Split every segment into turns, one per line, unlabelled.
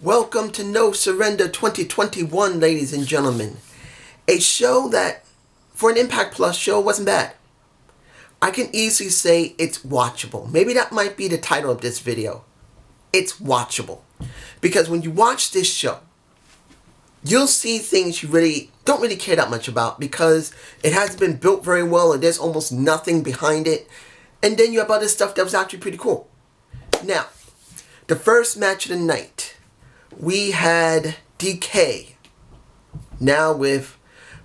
Welcome to No Surrender 2021, ladies and gentlemen. A show that, for an Impact Plus show, wasn't bad. I can easily say it's watchable. Maybe that might be the title of this video. It's watchable. Because when you watch this show, you'll see things you really don't really care that much about because it hasn't been built very well and there's almost nothing behind it. And then you have other stuff that was actually pretty cool. Now, the first match of the night, we had DK, now with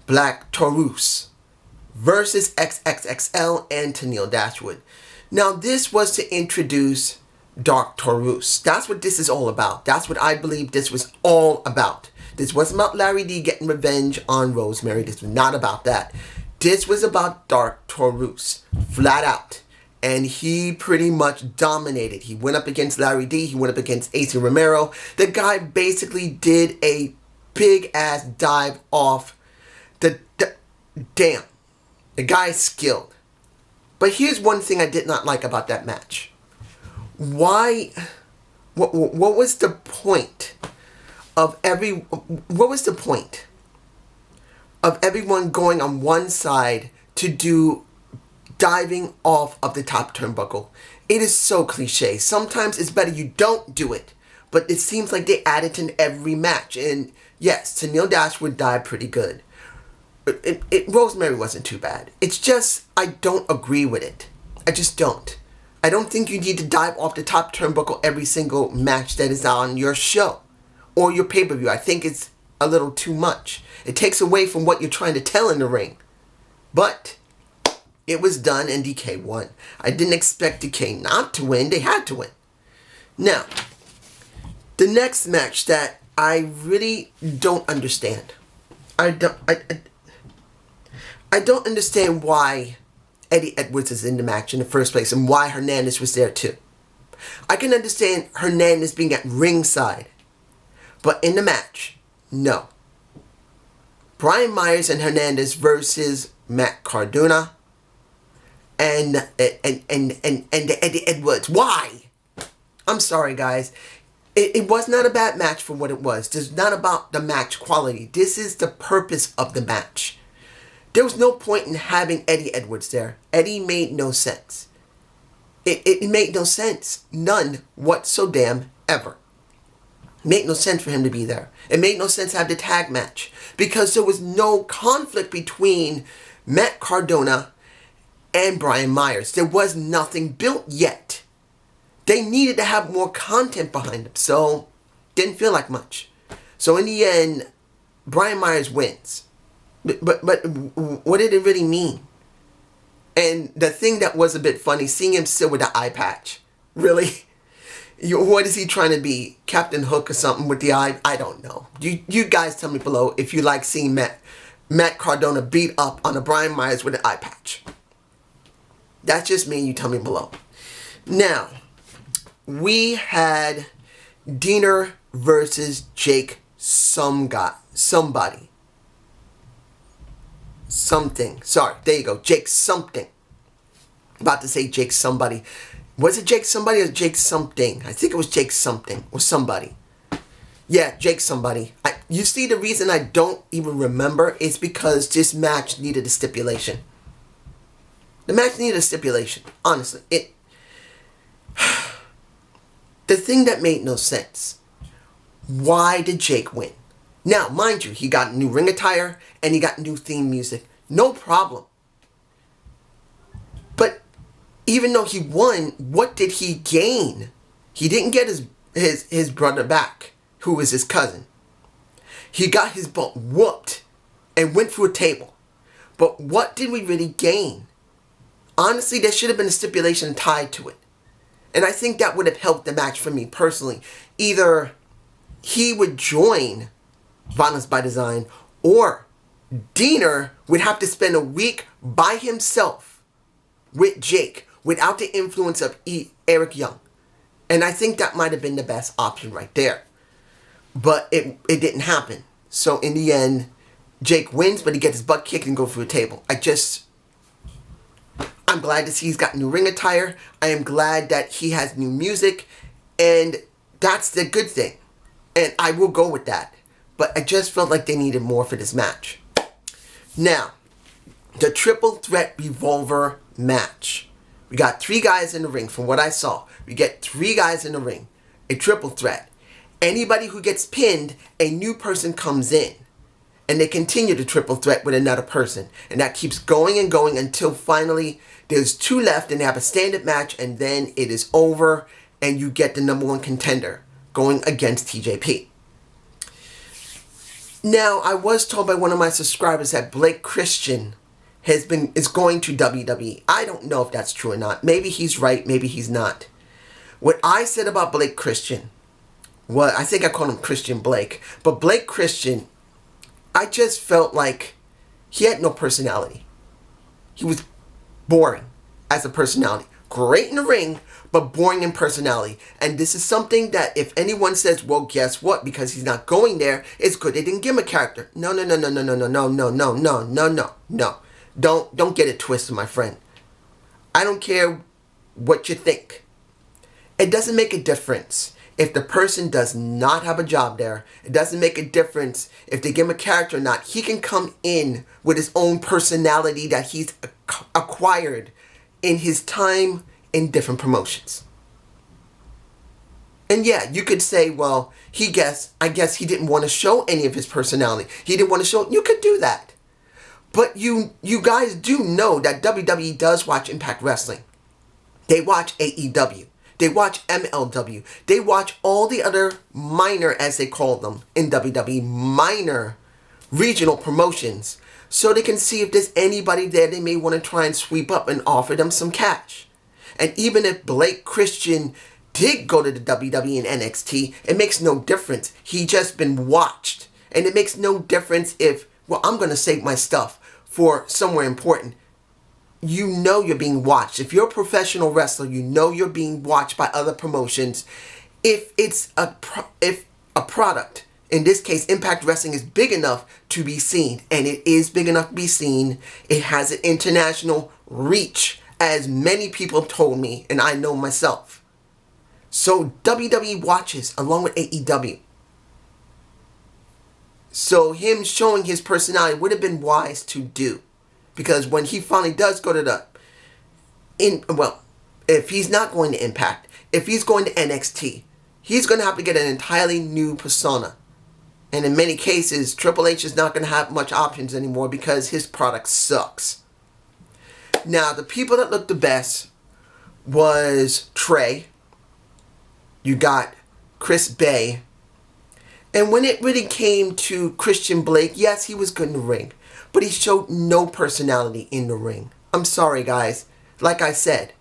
Black Taurus, versus XXXL and Tennille Dashwood. Now, this was to introduce Dark Taurus. That's what this is all about. That's what I believe this was all about. This wasn't about Larry D getting revenge on Rosemary. This was not about that. This was about Dark Taurus, flat out. And he pretty much dominated. He went up against Larry D. He went up against AC Romero. The guy basically did a big-ass dive off the damn. The guy's skilled. But here's one thing I did not like about that match. Why? What was the point of what was the point of everyone going on one side to do diving off of the top turnbuckle? It is so cliche. Sometimes it's better you don't do it. But it seems like they add it in every match. And yes, Tennille Dashwood died pretty good. Rosemary wasn't too bad. It's just, I don't agree with it. I just don't. I don't think you need to dive off the top turnbuckle every single match that is on your show or your pay-per-view. I think it's a little too much. It takes away from what you're trying to tell in the ring. But it was done and DK won. I didn't expect DK not to win. They had to win. Now, the next match that I really don't understand. I don't understand why Eddie Edwards is in the match in the first place and why Hernandez was there too. I can understand Hernandez being at ringside. But in the match, no. Brian Myers and Hernandez versus Matt Cardona and Eddie Edwards. Why? I'm sorry, guys. It was not a bad match for what it was. This is not about the match quality. This is the purpose of the match. There was no point in having Eddie Edwards there. Eddie made no sense. It made no sense. None whatsoever. It made no sense for him to be there. It made no sense to have the tag match because there was no conflict between Matt Cardona and Brian Myers. There was nothing built yet. They needed to have more content behind them, so didn't feel like much. So in the end, Brian Myers wins. But what did it really mean? And the thing that was a bit funny, seeing him still with the eye patch. Really? What is he trying to be? Captain Hook or something with the eye? I don't know. You guys tell me below if you like seeing Matt Cardona beat up on a Brian Myers with an eye patch. That's just me. You tell me below. Now, we had Deaner versus Jake somebody. Something. Sorry, there you go. Jake something. About to say Jake somebody. Was it Jake somebody or Jake something? I think it was Jake something or somebody. Yeah, Jake somebody. You see, the reason I don't even remember is because this match needed a stipulation. The match needed a stipulation. Honestly, the thing that made no sense. Why did Jake win? Now, mind you, he got new ring attire and he got new theme music. No problem. But even though he won, what did he gain? He didn't get his brother back, who was his cousin. He got his butt whooped and went through a table. But what did we really gain? Honestly, there should have been a stipulation tied to it. And I think that would have helped the match for me personally. Either he would join Violence by Design, or Deaner would have to spend a week by himself with Jake without the influence of Eric Young. And I think that might have been the best option right there. But it didn't happen. So in the end, Jake wins, but he gets his butt kicked and goes through a table. I'm glad to see he's got new ring attire. I am glad that he has new music. And that's the good thing. And I will go with that. But I just felt like they needed more for this match. Now, the triple threat revolver match. We got 3 guys in the ring from what I saw. We get 3 guys in the ring. A triple threat. Anybody who gets pinned, a new person comes in. And they continue the triple threat with another person. And that keeps going and going until finally there's 2 left and they have a stand-up match, and then it is over and you get the number 1 contender going against TJP. Now, I was told by one of my subscribers that Blake Christian is going to WWE. I don't know if that's true or not. Maybe he's right, maybe he's not. What I said about Blake Christian, well, I think I called him Christian Blake, but Blake Christian, I just felt like he had no personality. He was boring as a personality. Great in the ring, but boring in personality. And this is something that if anyone says, well, guess what? Because he's not going there, it's good they didn't give him a character. No. Don't get it twisted, my friend. I don't care what you think. It doesn't make a difference if the person does not have a job there. It doesn't make a difference if they give him a character or not. He can come in with his own personality that he's acquired in his time in different promotions. And yeah, you could say, well, I guess he didn't want to show any of his personality. He didn't want to show, you could do that. But you guys do know that WWE does watch Impact Wrestling. They watch AEW. They watch MLW. They watch all the other minor, as they call them in WWE, minor regional promotions, so they can see if there's anybody there they may want to try and sweep up and offer them some cash. And even if Blake Christian did go to the WWE and NXT, it makes no difference. He just been watched. And it makes no difference if, well, I'm going to save my stuff for somewhere important. You know you're being watched. If you're a professional wrestler, you know you're being watched by other promotions. If a product, in this case, Impact Wrestling, is big enough to be seen, and it is big enough to be seen, it has an international reach, as many people have told me, and I know myself. So WWE watches along with AEW. So him showing his personality would have been wise to do. Because when he finally does go to if he's not going to Impact, if he's going to NXT, he's going to have to get an entirely new persona. And in many cases, Triple H is not going to have much options anymore because his product sucks. Now, the people that looked the best was Trey. You got Chris Bay. And when it really came to Christian Blake, yes, he was good in the ring. But he showed no personality in the ring. I'm sorry, guys. Like I said,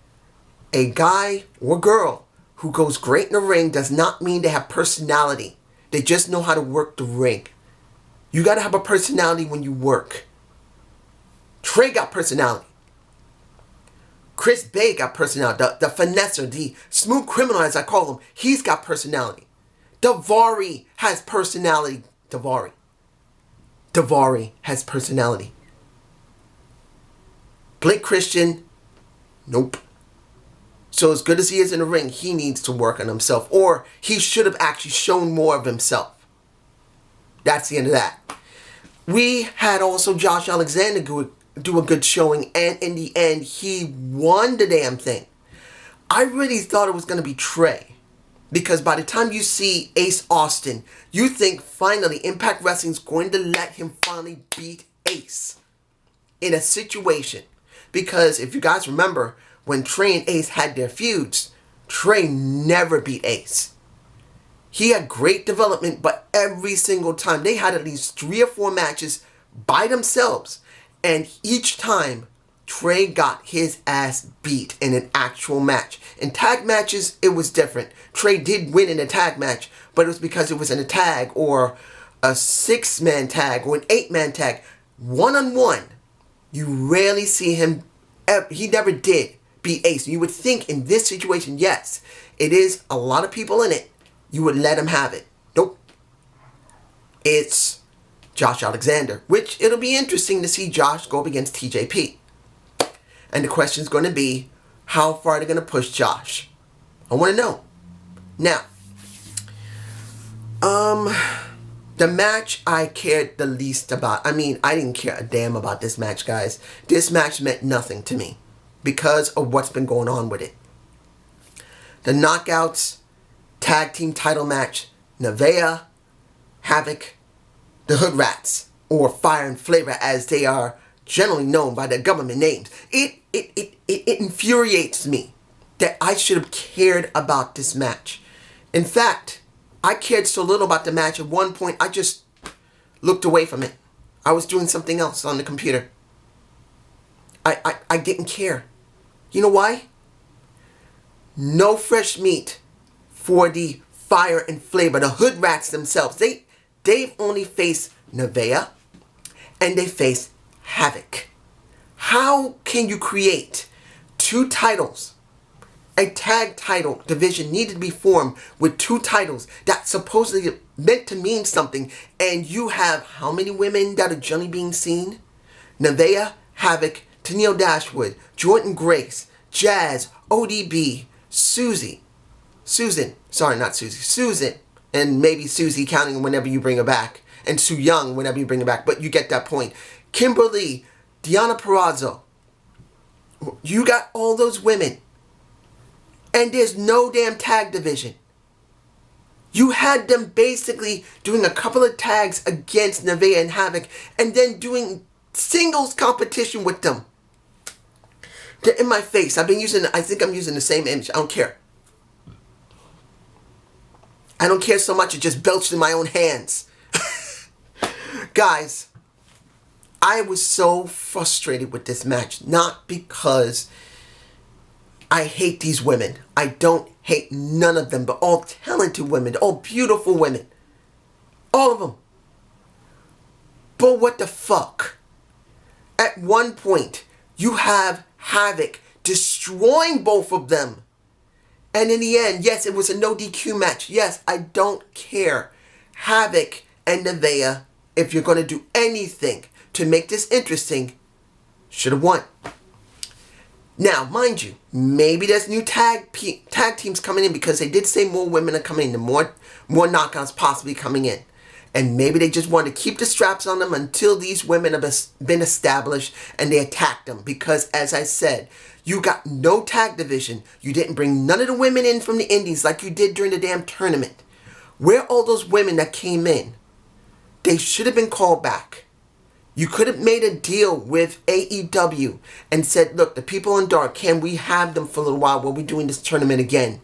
a guy or girl who goes great in the ring does not mean they have personality. They just know how to work the ring. You got to have a personality when you work. Trey got personality. Chris Bay got personality. The finesser, the smooth criminal, as I call him, he's got personality. Daivari has personality. Daivari has personality. Blake Christian, nope. So as good as he is in the ring, he needs to work on himself. Or he should have actually shown more of himself. That's the end of that. We had also Josh Alexander do a good showing. And in the end, he won the damn thing. I really thought it was going to be Trey. Because by the time you see Ace Austin, you think finally Impact Wrestling is going to let him finally beat Ace in a situation. Because if you guys remember, when Trey and Ace had their feuds, Trey never beat Ace. He had great development, but every single time they had at least 3 or 4 matches by themselves. And each time, Trey got his ass beat in an actual match. In tag matches, it was different. Trey did win in a tag match, but it was because it was in a tag or a 6-man tag or an 8-man tag. One-on-one, you rarely see him. He never did beat Ace. You would think in this situation, yes, it is a lot of people in it. You would let him have it. Nope. It's Josh Alexander, which it'll be interesting to see Josh go up against TJP. And the question is going to be, how far are they going to push Josh? I want to know. Now, The match I cared the least about. I mean, I didn't care a damn about this match, guys. This match meant nothing to me because of what's been going on with it. The Knockouts tag team title match, Nevaeh, Havoc, the Hood Rats, or Fire and Flavor as they are generally known by their government names. It infuriates me that I should have cared about this match. In fact, I cared so little about the match at one point I just looked away from it. I was doing something else on the computer. I didn't care. You know why? No fresh meat for the Fire and Flavor, the Hood Rats themselves. They've only faced Nevaeh and they faced Havoc. How can you create two titles? A tag title division needed to be formed with two titles that supposedly meant to mean something, and you have how many women that are generally being seen? Nevaeh, Havoc, Tennille Dashwood, Jordynne Grace, Jazz, ODB, Susan, and maybe Susie counting whenever you bring her back, and Su Yung whenever you bring her back, but you get that point. Kimber Lee, Deonna Purrazzo. You got all those women. And there's no damn tag division. You had them basically doing a couple of tags against Nevaeh and Havoc and then doing singles competition with them. They're in my face. I think I'm using the same image. I don't care. I don't care so much it just belched in my own hands. Guys, I was so frustrated with this match. Not because I hate these women. I don't hate none of them, but all talented women, all beautiful women. All of them. But what the fuck? At one point, you have Havoc destroying both of them. And in the end, yes, it was a no DQ match. Yes, I don't care. Havoc and Nevaeh, if you're going to do anything to make this interesting, should have won. Now, mind you, maybe there's new tag teams coming in because they did say more women are coming in, more knockouts possibly coming in. And maybe they just want to keep the straps on them until these women have been established and they attack them. Because, as I said, you got no tag division. You didn't bring none of the women in from the indies like you did during the damn tournament. Where are all those women that came in? They should have been called back. You could have made a deal with AEW and said, look, the people in dark, can we have them for a little while while we're doing this tournament again?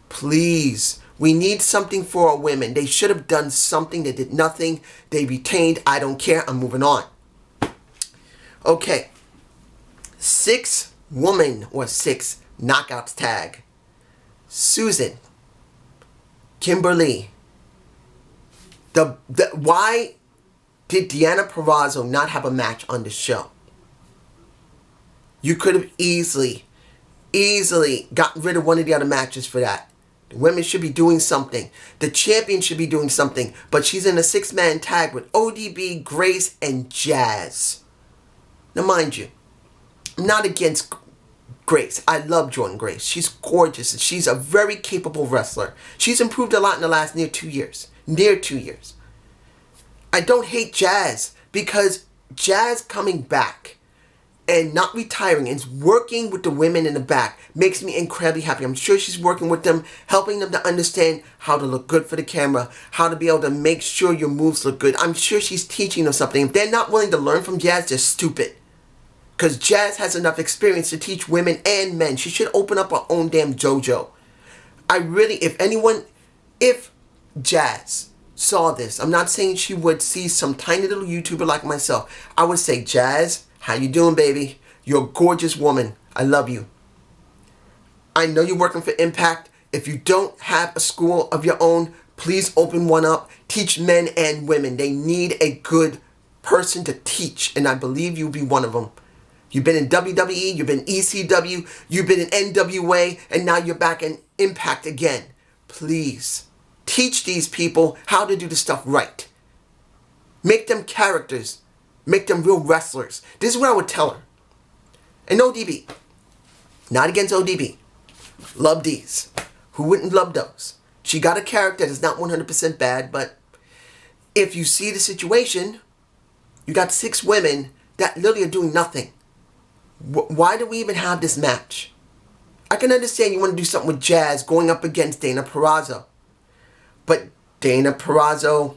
Please. We need something for our women. They should have done something. They did nothing. They retained. I don't care. I'm moving on. Okay. 6 knockouts tag. Susan. Kimber Lee. Why did Deonna Purrazzo not have a match on the show? You could have easily gotten rid of one of the other matches for that. The women should be doing something. The champion should be doing something. But she's in a 6-man tag with ODB, Grace, and Jazz. Now, mind you, I'm not against Grace. I love Jordynne Grace. She's gorgeous. And she's a very capable wrestler. She's improved a lot in the last near 2 years. I don't hate Jazz because Jazz coming back and not retiring and working with the women in the back makes me incredibly happy. I'm sure she's working with them, helping them to understand how to look good for the camera, how to be able to make sure your moves look good. I'm sure she's teaching them something. If they're not willing to learn from Jazz, they're stupid. Because Jazz has enough experience to teach women and men. She should open up her own damn dojo. If Jazz saw this, I'm not saying she would see some tiny little YouTuber like myself. I would say, Jazz, how you doing, baby? You're a gorgeous woman. I love you. I know you're working for Impact. If you don't have a school of your own, please open one up. Teach men and women. They need a good person to teach, and I believe you'll be one of them. You've been in WWE, you've been ECW, you've been in NWA, and now you're back in Impact again. Please, teach these people how to do the stuff right. Make them characters. Make them real wrestlers. This is what I would tell her. And ODB. Not against ODB. Love these. Who wouldn't love those? She got a character that is not 100% bad, but if you see the situation, you got 6 women that literally are doing nothing. Why do we even have this match? I can understand you want to do something with Jazz going up against Dana Purrazzo. But Dana Purrazzo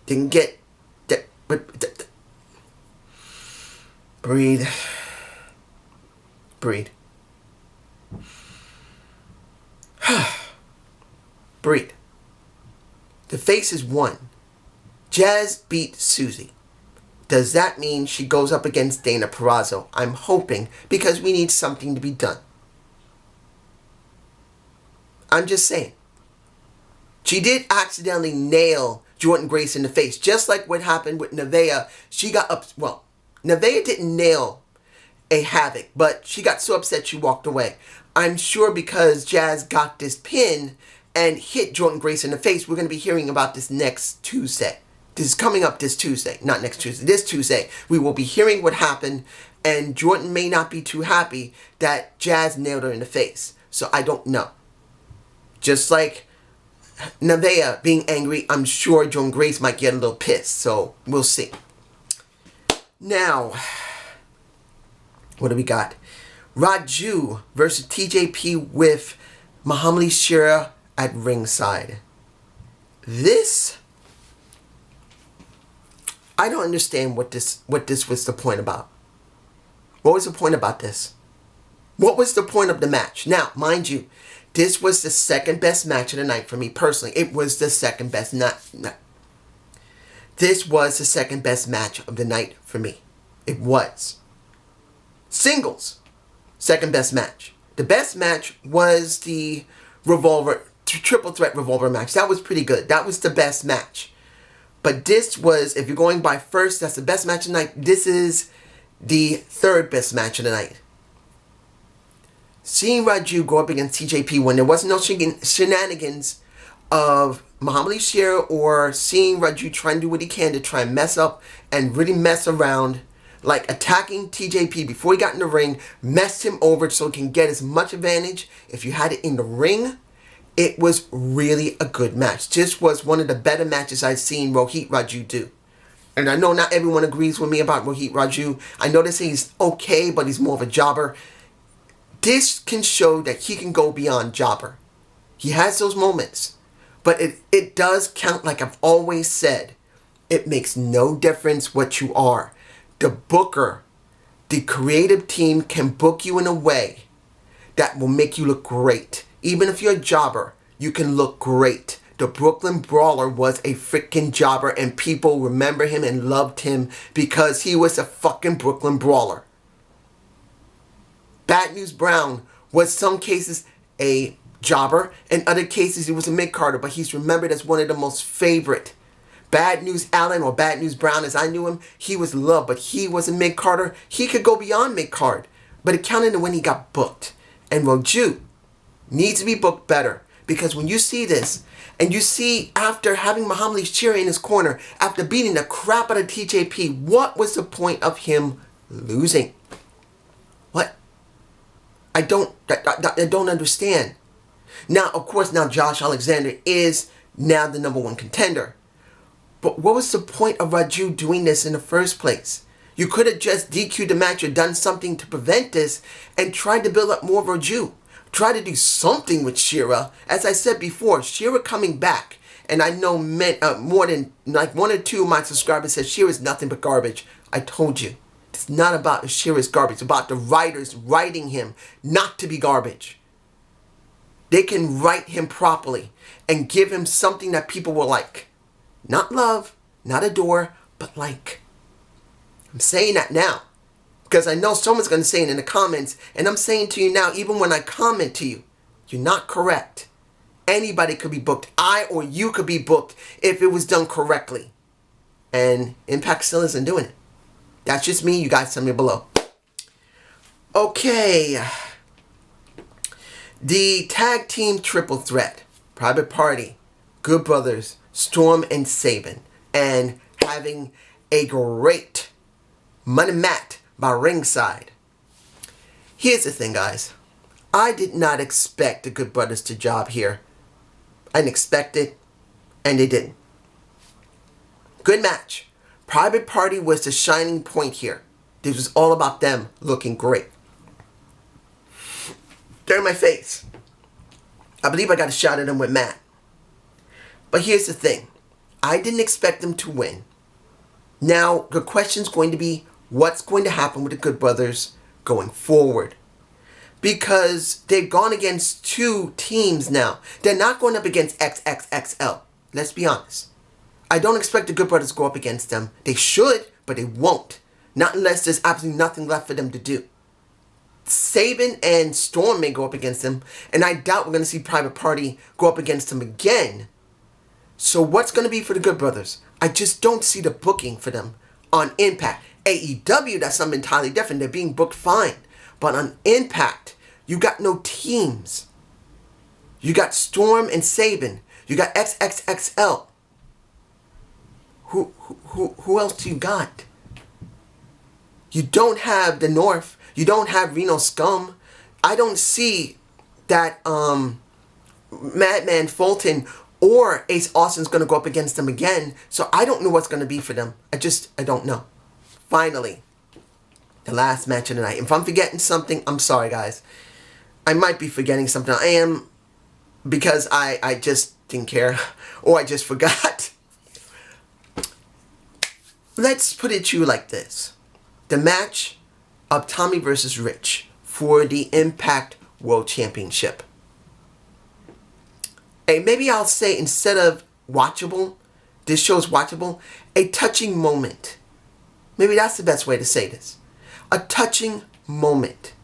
didn't get... Breathe. Breathe. Breathe. The faces won. Jazz beat Susie. Does that mean she goes up against Dana Purrazzo? I'm hoping, because we need something to be done. I'm just saying. She did accidentally nail Jordynne Grace in the face, just like what happened with Nevaeh. She got up. Well, Nevaeh didn't nail a Havoc, but she got so upset she walked away. I'm sure because Jazz got this pin and hit Jordynne Grace in the face, we're going to be hearing about this next Tuesday. This is coming up this Tuesday. Not next Tuesday. This Tuesday. We will be hearing what happened, and Jordynne may not be too happy that Jazz nailed her in the face. So I don't know. Just like Nevaeh being angry, I'm sure Jordynne Grace might get a little pissed. So we'll see. Now, what do we got? Raju versus TJP with Muhammad Ali Shera at ringside. This, I don't understand what this was the point about. What was the point about this? What was the point of the match? Now, mind you, this was the second best match of the night for me personally. It was the second best This was the second best match of the night for me. It was. Singles, second best match. The best match was the triple threat revolver match. That was pretty good. That was the best match. But this was, if you're going by first, that's the best match of the night. This is the third best match of the night. Seeing Raju go up against TJP when there wasn't no shenanigans of Muhammad Ali Shera, or seeing Raju try and do what he can to try and mess up and really mess around, like attacking TJP before he got in the ring, messed him over so he can get as much advantage. If you had it in the ring, it was really a good match. This was one of the better matches I've seen Rohit Raju do. And I know not everyone agrees with me about Rohit Raju. I know they say he's okay, but he's more of a jobber. This can show that he can go beyond jobber. He has those moments. But it does count, like I've always said. It makes no difference what you are. The booker, the creative team can book you in a way that will make you look great. Even if you're a jobber, you can look great. The Brooklyn Brawler was a freaking jobber, and people remember him and loved him because he was a fucking Brooklyn Brawler. Bad News Brown was some cases a jobber, in other cases he was a mid-carder, but he's remembered as one of the most favorite. Bad News Allen, or Bad News Brown as I knew him, he was loved, but he was a mid-carder. He could go beyond mid-card, but it counted to when he got booked. And Raju needs to be booked better, because when you see this, and you see after having Muhammad Ali Shera in his corner, after beating the crap out of TJP, what was the point of him losing? What? I don't understand. Now, of course, now Josh Alexander is now the #1 contender. But what was the point of Raju doing this in the first place? You could have just DQ'd the match or done something to prevent this and tried to build up more of Raju. Try to do something with Shera. As I said before, Shera coming back. And I know more than like 1 or 2 of my subscribers said Shera is nothing but garbage. I told you. It's not about Shera's garbage. It's about the writers writing him not to be garbage. They can write him properly and give him something that people will like. Not love, not adore, but like. I'm saying that now because I know someone's going to say it in the comments, and I'm saying to you now, even when I comment to you, you're not correct. Anybody could be booked. I or you could be booked if it was done correctly. And Impact still isn't doing it. That's just me. You guys tell me below. Okay. The tag team triple threat. Private Party, Good Brothers, Storm and Sabin. And having a great money mat by ringside. Here's the thing, guys. I did not expect the Good Brothers to job here. I didn't expect it, and they didn't. Good match. Private Party was the shining point here. This was all about them looking great. They're in my face. I believe I got a shot at them with Matt. But here's the thing. I didn't expect them to win. Now, the question's going to be, what's going to happen with the Good Brothers going forward? Because they've gone against two teams now. They're not going up against XXXL. Let's be honest. I don't expect the Good Brothers to go up against them. They should, but they won't. Not unless there's absolutely nothing left for them to do. Sabin and Storm may go up against them, and I doubt we're going to see Private Party go up against them again. So what's going to be for the Good Brothers? I just don't see the booking for them on Impact. AEW, that's something entirely different. They're being booked fine. But on Impact, you got no teams. You got Storm and Sabin. You got XXXL. Who else do you got? You don't have the North. You don't have Reno Scum. I don't see that Madman Fulton or Ace Austin's going to go up against them again. So I don't know what's going to be for them. I don't know. Finally, the last match of the night. If I'm forgetting something, I'm sorry, guys. I might be forgetting something. I am, because I just didn't care, or I just forgot. Let's put it to you like this. The match of Tommy versus Rich for the Impact World Championship. And maybe I'll say, instead of watchable, this show's watchable, a touching moment. Maybe that's the best way to say this. A touching moment.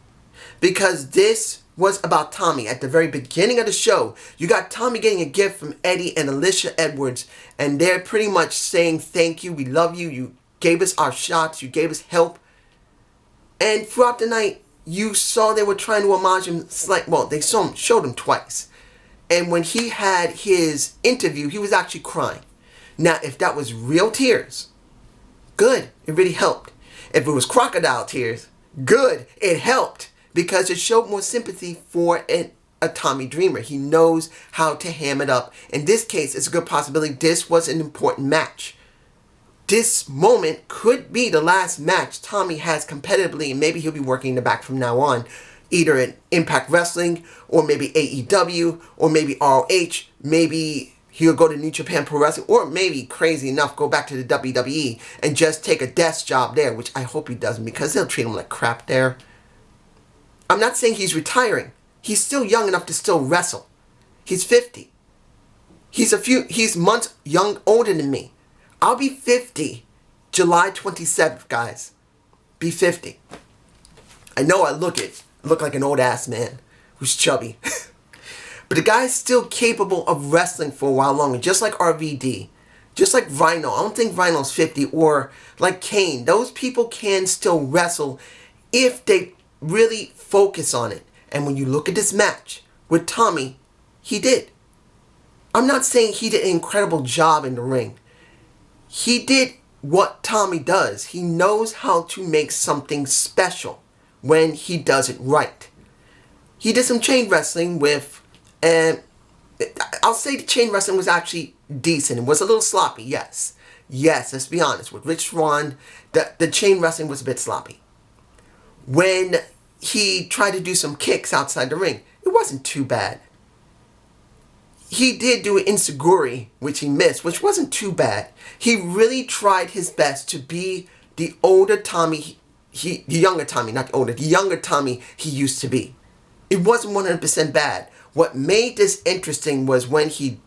Because this was about Tommy. At the very beginning of the show, you got Tommy getting a gift from Eddie and Alicia Edwards. And they're pretty much saying, thank you, we love you, you gave us our shots, you gave us help. And throughout the night, you saw they were trying to homage him they showed him twice. And when he had his interview, he was actually crying. Now, if that was real tears, good, it really helped. If it was crocodile tears, good, it helped. Because it showed more sympathy for a Tommy Dreamer. He knows how to ham it up. In this case, it's a good possibility this was an important match. This moment could be the last match Tommy has competitively, and maybe he'll be working in the back from now on. Either in Impact Wrestling, or maybe AEW, or maybe ROH, maybe he'll go to New Japan Pro Wrestling, or maybe, crazy enough, go back to the WWE and just take a desk job there, which I hope he doesn't, because they'll treat him like crap there. I'm not saying he's retiring. He's still young enough to still wrestle. He's 50. He's months older than me. I'll be 50 July 27th, guys. Be 50. I know I look like an old ass man who's chubby. But the guy's still capable of wrestling for a while longer, just like RVD. Just like Rhino. I don't think Rhino's 50, or like Kane. Those people can still wrestle if they really focus on it. And when you look at this match with Tommy, he did. I'm not saying he did an incredible job in the ring. He did what Tommy does. He knows how to make something special when he does it right. He did some chain wrestling with, and I'll say the chain wrestling was actually decent. It was a little sloppy, yes. Yes, let's be honest. With Rich Swann, the chain wrestling was a bit sloppy. When he tried to do some kicks outside the ring, it wasn't too bad. He did do an Inseguri, which he missed, which wasn't too bad. He really tried his best to be the older Tommy, the younger Tommy, not the older, the younger Tommy he used to be. It wasn't 100% bad. What made this interesting was when he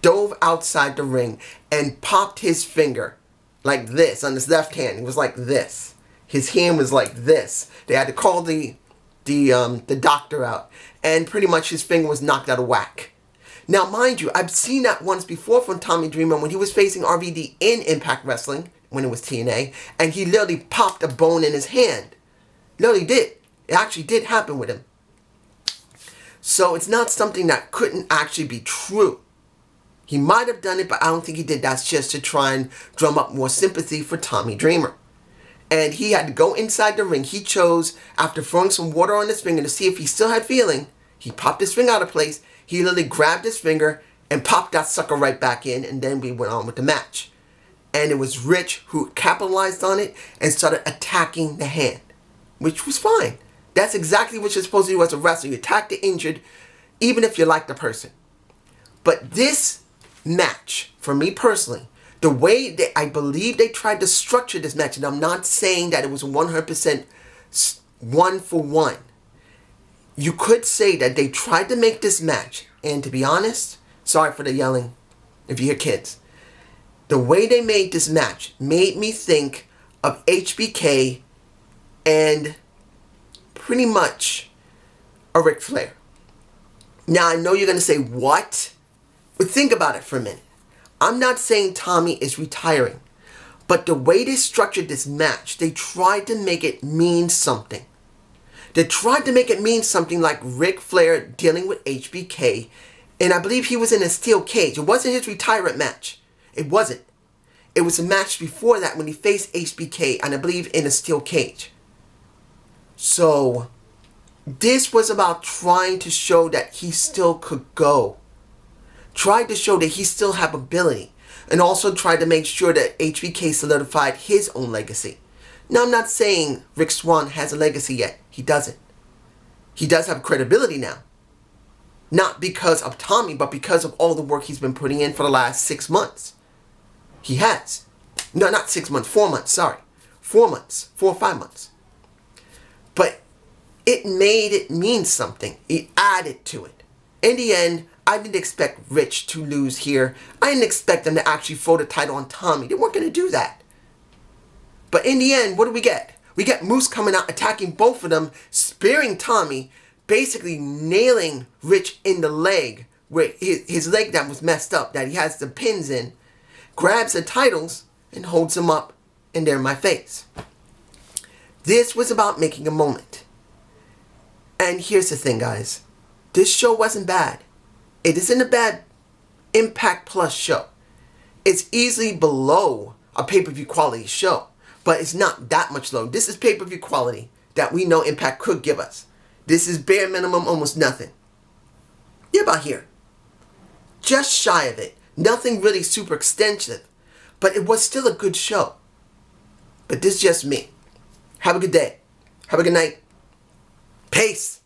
dove outside the ring and popped his finger like this on his left hand. It was like this. His hand was like this. They had to call the doctor out, and pretty much his finger was knocked out of whack. Now, mind you, I've seen that once before from Tommy Dreamer when he was facing RVD in Impact Wrestling, when it was TNA, and he literally popped a bone in his hand. Literally did. It actually did happen with him. So it's not something that couldn't actually be true. He might have done it, but I don't think he did. That's just to try and drum up more sympathy for Tommy Dreamer. And he had to go inside the ring. He chose, after throwing some water on his finger to see if he still had feeling, he popped his finger out of place. He literally grabbed his finger and popped that sucker right back in, and then we went on with the match. And it was Rich who capitalized on it and started attacking the hand, which was fine. That's exactly what you're supposed to do as a wrestler. You attack the injured, even if you like the person. But this match, for me personally, the way that I believe they tried to structure this match, and I'm not saying that it was 100% one for one. You could say that they tried to make this match, and to be honest, sorry for the yelling if you hear kids, the way they made this match made me think of HBK and pretty much a Ric Flair. Now, I know you're going to say, what? But think about it for a minute. I'm not saying Tommy is retiring, but the way they structured this match, they tried to make it mean something. They tried to make it mean something like Ric Flair dealing with HBK, and I believe he was in a steel cage. It wasn't his retirement match. It wasn't. It was a match before that when he faced HBK, and I believe in a steel cage. So, this was about trying to show that he still could go. Tried to show that he still have ability. And also tried to make sure that HBK solidified his own legacy. Now, I'm not saying Rick Swann has a legacy yet. He doesn't. He does have credibility now. Not because of Tommy, but because of all the work he's been putting in for the last 6 months. He has. No, not 6 months. 4 months, sorry. 4 months. 4 or 5 months. But it made it mean something. It added to it. In the end, I didn't expect Rich to lose here. I didn't expect them to actually throw the title on Tommy. They weren't going to do that. But in the end, what do we get? We get Moose coming out, attacking both of them, spearing Tommy, basically nailing Rich in the leg, where his leg that was messed up, that he has the pins in, grabs the titles and holds them up, and they're in my face. This was about making a moment. And here's the thing, guys. This show wasn't bad. It isn't a bad Impact Plus show. It's easily below a pay-per-view quality show, but it's not that much low. This is pay-per-view quality that we know Impact could give us. This is bare minimum, almost nothing. Yeah, about here. Just shy of it. Nothing really super extensive, but it was still a good show. But this is just me. Have a good day. Have a good night. Peace.